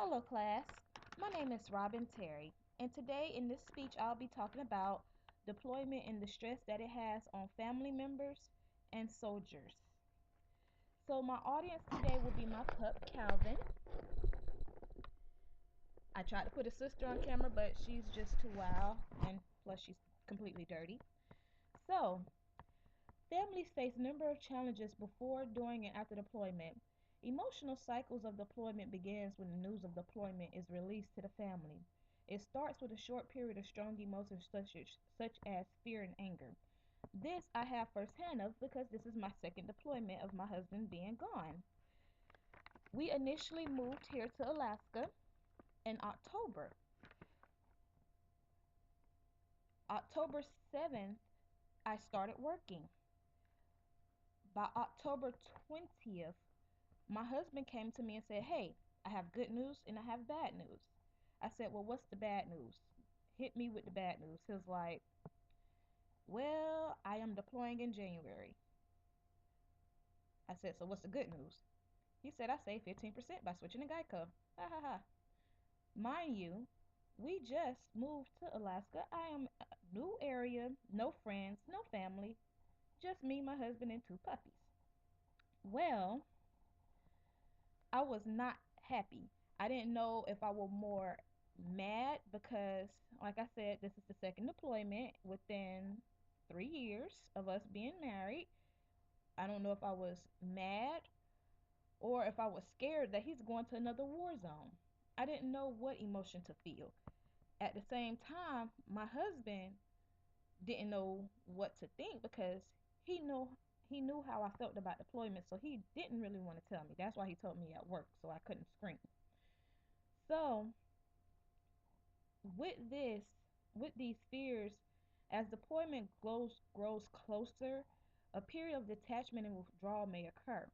Hello class, my name is Robin Terry, and today in this speech I'll be talking about deployment and the stress that it has on family members and soldiers. So my audience today will be my pup Calvin. I tried to put a sister on camera, but she's just too wild, and plus she's completely dirty. So families face a number of challenges before, during, and after deployment. Emotional cycles of deployment begins when the news of deployment is released to the family. It starts with a short period of strong emotions such as fear and anger. This I have firsthand of because this is my second deployment of my husband being gone. We initially moved here to Alaska in October. October 7th, I started working. By October 20th, my husband came to me and said, "Hey, I have good news and I have bad news." I said, "Well, what's the bad news? Hit me with the bad news." He was like, "Well, I am deploying in January." I said, "So what's the good news?" He said, "I saved 15% by switching to Geico." Ha ha ha. Mind you, we just moved to Alaska. I am a new area, no friends, no family, just me, my husband, and two puppies. Well, I was not happy. I didn't know if I were more mad because, like I said, this is the second deployment within 3 years of us being married. I don't know if I was mad or if I was scared that he's going to another war zone. I didn't know what emotion to feel. At the same time, my husband didn't know what to think because he knew how I felt about deployment, so he didn't really want to tell me. That's why he told me at work, so I couldn't scream. So, with this, with these fears, as deployment grows closer, a period of detachment and withdrawal may occur.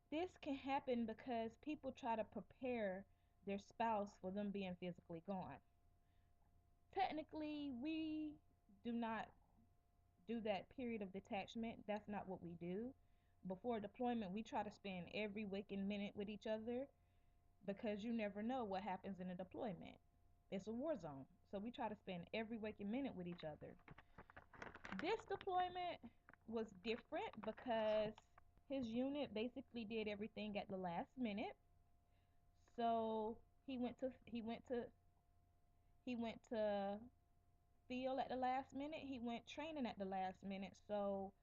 This can happen because people try to prepare their spouse for them being physically gone. Technically, we do not do that period of detachment. That's not what we do. Before deployment, we try to spend every waking minute with each other because you never know what happens in a deployment. It's a war zone. So we try to spend every waking minute with each other. This deployment was different because his unit basically did everything at the last minute. So he went to field at the last minute. He went training at the last minute. So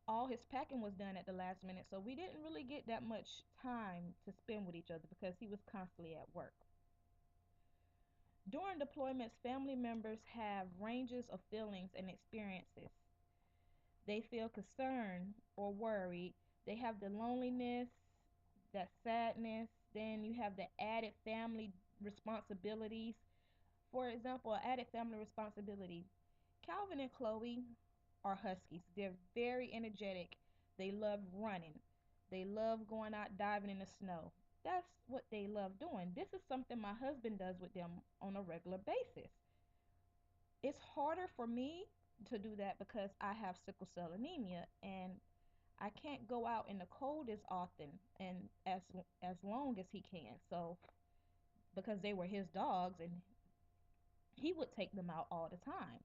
all his packing was done at the last minute. So we didn't really get that much time to spend with each other because he was constantly at work. During deployments, family members have ranges of feelings and experiences. They feel concerned or worried. They have the loneliness, that sadness. Then you have the added family responsibilities. For example, added family responsibility. Calvin and Chloe are huskies. They're very energetic. They love running. They love going out diving in the snow. That's what they love doing. This is something my husband does with them on a regular basis. It's harder for me to do that because I have sickle cell anemia and I can't go out in the cold as often and as long as he can. So because they were his dogs and he would take them out all the time.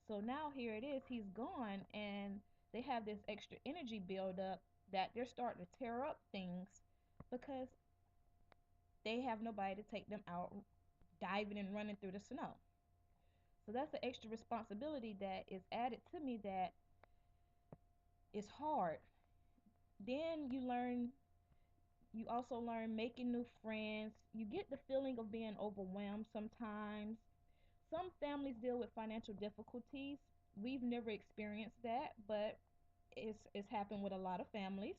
So now here it is, he's gone and they have this extra energy build up that they're starting to tear up things because they have nobody to take them out diving and running through the snow. So that's an extra responsibility that is added to me that is hard. Then you also learn making new friends. You get the feeling of being overwhelmed sometimes. Some families deal with financial difficulties. We've never experienced that, but it's happened with a lot of families.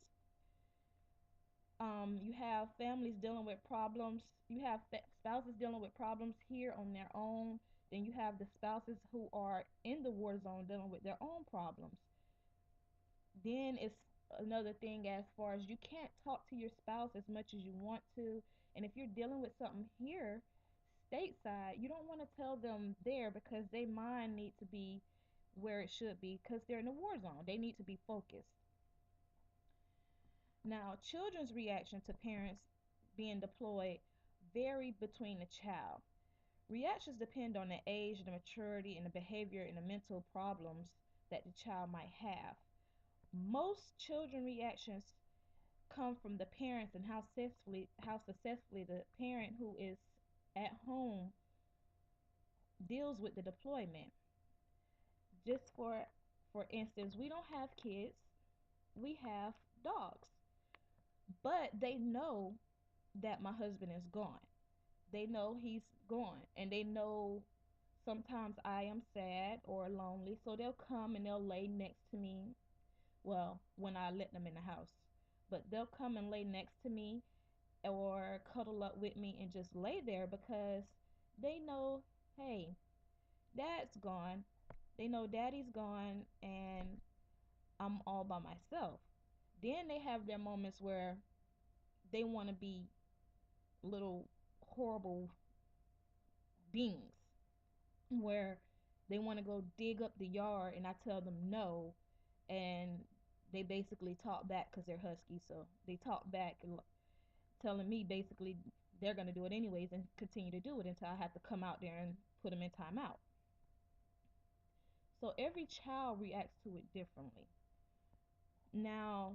You have families dealing with problems. You have spouses dealing with problems here on their own. Then you have the spouses who are in the war zone dealing with their own problems. Then it's another thing as far as you can't talk to your spouse as much as you want to. And if you're dealing with something here, stateside, you don't want to tell them there because their mind needs to be where it should be because they're in a war zone. They need to be focused. Now, children's reaction to parents being deployed vary between the child. Reactions depend on the age, the maturity, and the behavior and the mental problems that the child might have. Most children reactions come from the parents and how successfully the parent who is at home deals with the deployment. Just for instance, we don't have kids, we have dogs. But they know that my husband is gone. They know he's gone and they know sometimes I am sad or lonely, so they'll come and they'll lay next to me. Well, when I let them in the house, but they'll come and lay next to me or cuddle up with me and just lay there because they know, hey, dad's gone. They know daddy's gone and I'm all by myself. Then they have their moments where they want to be little horrible beings, where they want to go dig up the yard and I tell them no, and they basically talk back because they're husky, so they talk back and telling me basically they're going to do it anyways and continue to do it until I have to come out there and put them in timeout. So every child reacts to it differently. Now,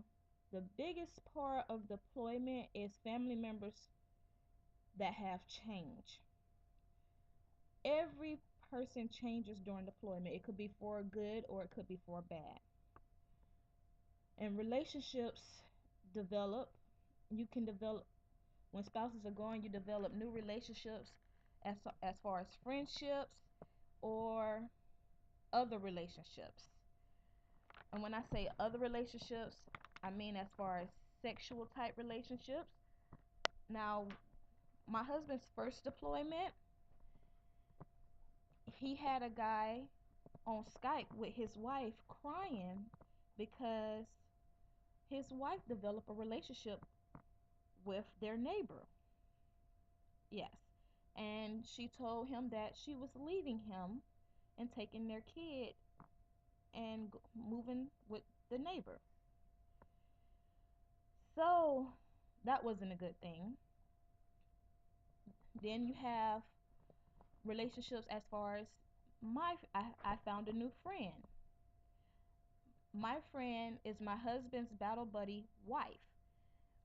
the biggest part of deployment is family members that have changed. Every person changes during deployment. It could be for good or it could be for bad. And relationships develop. You can develop when spouses are gone. You develop new relationships, as far as friendships or other relationships. And when I say other relationships, I mean as far as sexual type relationships. Now, my husband's first deployment, he had a guy on Skype with his wife crying because his wife developed a relationship with their neighbor. Yes. And she told him that she was leaving him and taking their kid and moving with the neighbor. So that wasn't a good thing. Then you have relationships as far as I found a new friend. My friend is my husband's battle buddy wife.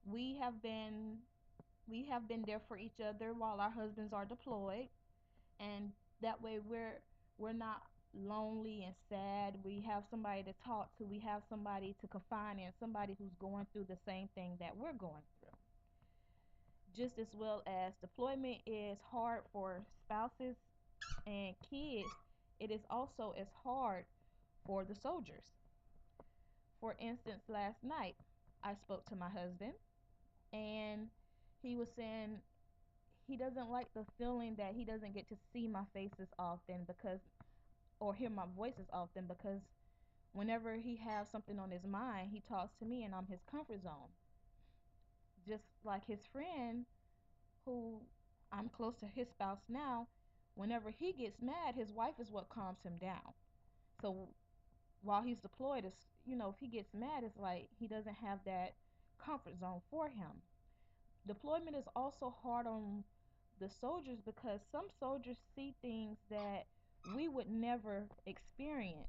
We have been we have been there for each other while our husbands are deployed, and that way we're not lonely and sad. We have somebody to talk to. We have somebody to confide in, somebody who's going through the same thing that we're going through. Just as well as deployment is hard for spouses and kids, it is also as hard for the soldiers. For instance, last night I spoke to my husband and he was saying he doesn't like the feeling that he doesn't get to see my faces often because or hear my voices often because whenever he has something on his mind, he talks to me and I'm his comfort zone. Just like his friend who I'm close to his spouse now, whenever he gets mad, his wife is what calms him down. So while he's deployed, if he gets mad, it's like he doesn't have that comfort zone for him. Deployment is also hard on the soldiers because some soldiers see things that we would never experience.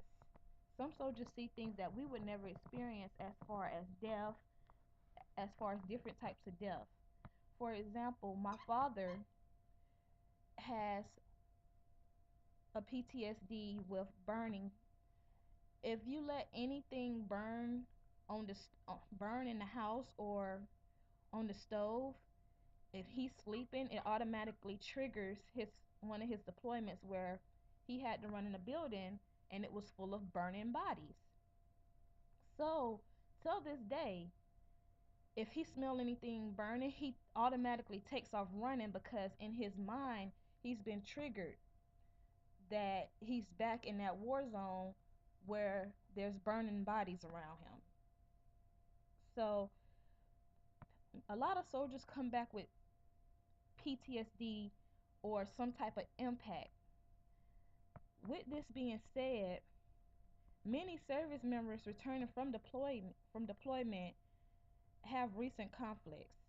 Some soldiers see things that we would never experience as far as death, as far as different types of death. For example, my father has a PTSD with burning. If you let anything burn burn in the house or on the stove, if he's sleeping, it automatically triggers his one of his deployments where he had to run in a building and it was full of burning bodies. So, till this day, if he smell anything burning, he automatically takes off running because in his mind he's been triggered that he's back in that war zone where there's burning bodies around him. So, a lot of soldiers come back with PTSD or some type of impact. With this being said, many service members returning from deployment have recent conflicts.